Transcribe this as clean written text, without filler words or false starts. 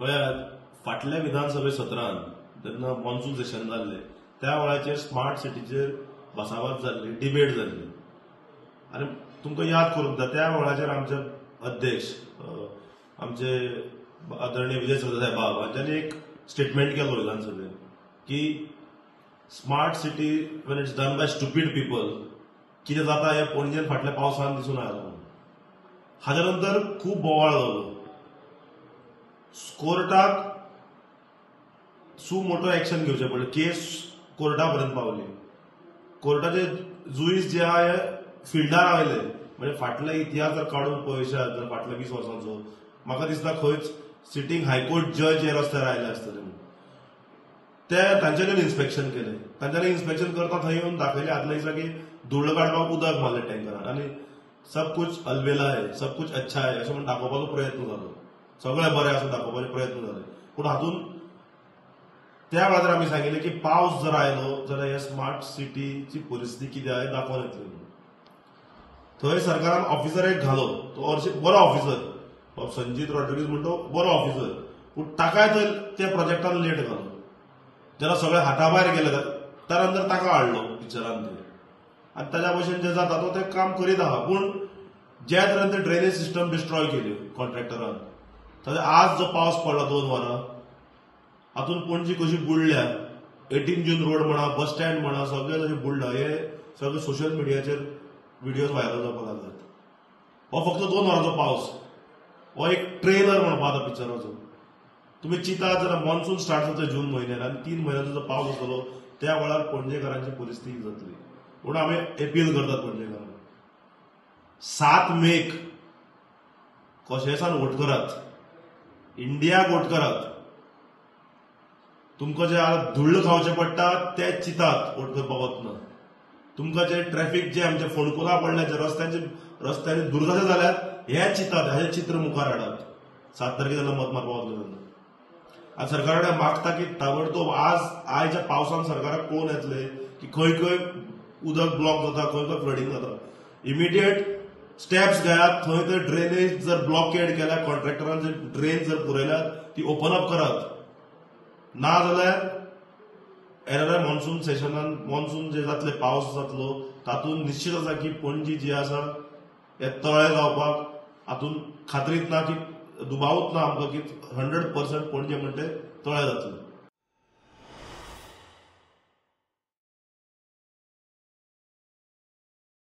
पळयात फाटल्या विधानसभे सत्रांत जेन्ना मॉन्सून सेशन जाल्लें त्या वेळाचेर स्मार्ट सिटीचेर भासाभास जाल्ली, डिबेट जाल्ली. आनी तुमकां याद करूंक जाय त्या वेळाचेर आमचे अध्यक्ष आमचे आदरणीय विजय सरदेसाय बाब हांच्यांनी एक स्टेटमेंट केलो विधानसभेत की smart city Wien it's done by stupid people कितें जाता हें पणजेन फाटल्या पावसान दिसून आयलां. हाच्या नंतर खूब बोवाळ जालो. कोर्टाक मोटो एक्शन घेवचें पडलें. केस कोर्टा पर्यंत पावली. कोर्टाचे जुईस जे आहा हे फिल्डार आयले. म्हणजे फाटले इतिहास जर काडून पळयशात जर फाटल्या 20 वर्सांचो म्हाका दिसता खंयच सिटींग हायकोर्ट जज हे रस्त्यार आयले आसतले. ते तांच्यांनी इन्स्पेक्शन केलें. तांच्यांनी इन्स्पेक्शन करता थंय येवन दाखयलें आदल्या दिसा की धुळ्ळ काडपाक उदक मारलें टँकरान आनी सब कुछ अलबेला है, सब कुछ अच्छा है अशें म्हणून दाखोवपाचो प्रयत्न जालो. सगळें बरें आसा दाखोवपाचे प्रयत्न जाले. पूण हातूंत त्या वेळार आमी सांगिल्लें की पावस जर आयलो जाल्यार ह्या स्मार्ट सिटीची परिस्थिती कितें आहा हें दाखोवन येतली. थंय सरकारान ऑफिसर एक घालो. तो बरो ऑफिसर संजीत रॉड्रिगीज म्हणतो बरो ऑफिसर. पूण ताकाय थंय त्या प्रोजेक्टान लेट घालो. जेन्ना सगळे हाताभायर गेले त्या नंतर ताका हाडलो पिक्चरान ते. आनी ताच्या भशेन जें जाता तो तें काम करीत आहा. पूण ज्या तरेन ते ड्रेनेज सिस्टम डिस्ट्रॉय केली कॉन्ट्रॅक्टरान ताजे आज जो पावस पडला 2 वरां हातून पणजी कशी बुडल्या. 18 जून रोड म्हणा, बस स्टँड म्हणा सगळें जशें बुडला. हे सगळे सोशल मिडियाचेर व्हिडिओज व्हायरल जावपाक लागल्यात. हो फक्त 2 वरांचो पावस. हो एक ट्रेलर म्हणपा आता पिक्चराचो. तुम्ही चिंतात जाल्यार मॉन्सून स्टार्ट जाता जून म्हयन्यान आनी 3 म्हयन्याचो जर पावस आसतलो त्या वेळार पणजेकारांची परिस्थिती जातली. म्हणून आमी अपील करतात पणजेकारांक 7 मेक कशेंसान वोट करात. इंडियाक वोट करात. तुमकां जे धुळ्ळ खावचें पडटा ते चितात वोट करपाक वतना. तुमकां जे ट्रॅफिक जे आमचे फोणकुलां पडल्या जे रस्त्यांनी दुर्दशा जाल्यात हे चितात. हें चित्र मुखार हाडात 7 तारखेर जेन्ना मत मारपाक वतले तेन्ना. आनी सरकारा कडेन मागता की ताबडतोब आयच्या पावसान सरकाराक कळून येतले की खंय खंय उदक ब्लॉक जाता, खंय खंय फ्लडिंग जाता. इमिडिएट स्टेप्स घेयात. थंय तर ड्रेनेज जर ब्लॉकेड केल्या कॉन्ट्रॅक्टरान जर ड्रेन जर पुरयल्यात ती ओपन अप करात. ना जाल्यार येणाऱ्या मॉन्सून सेशनान मॉन्सून जे जातले पावस जातलो तातूंत निश्चित आसा की पणजी जी आसा हे तळे जावपाक हातूंत खात्रीत ना की दुबावूच ना आमकां की 100% पणजे म्हणटे तळे जातले.